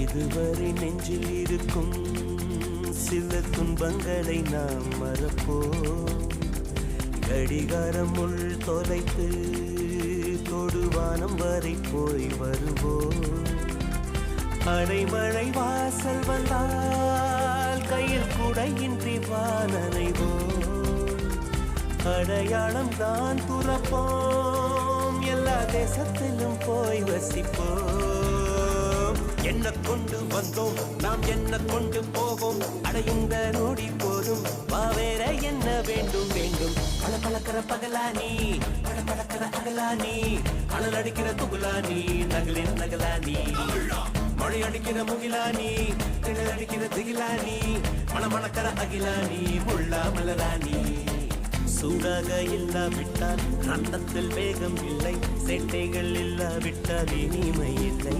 இதுவரை நெஞ்சில் இருக்கும் சில துன்பங்களை நாம் மறப்போம். கடிகாரம் உள் தொலைத்து தொடுவானம் வரை போய் வருவோம். அடைமழை வாசல் வந்தால் கையில் குடையின்றி வானனைவோம். அடையாளம் தான் துறப்போம், எல்லா தேசத்திலும் போய் வசிப்போம். என்ன கொண்டு வந்தோம் நாம் என்ன கொண்டு போவோம், அடையுந்த நோடி போதும் வேற என்ன வேண்டும் வேண்டும். பல பழக்கிற பகலானி பல பழக்கிற அகலானி, அனல் அடிக்கிற துகுலானி நகலின் நகலானி, மழை அடிக்கிற முகிலானி திணல் அடிக்கிற திகிலானி, மணமணக்கிற அகிலானி முள்ளா மலராணி. சூடாக இல்லாவிட்டால் ரத்தத்தில் வேகம் இல்லை, சேட்டைகள் இல்லாவிட்டால் இனிமை இல்லை.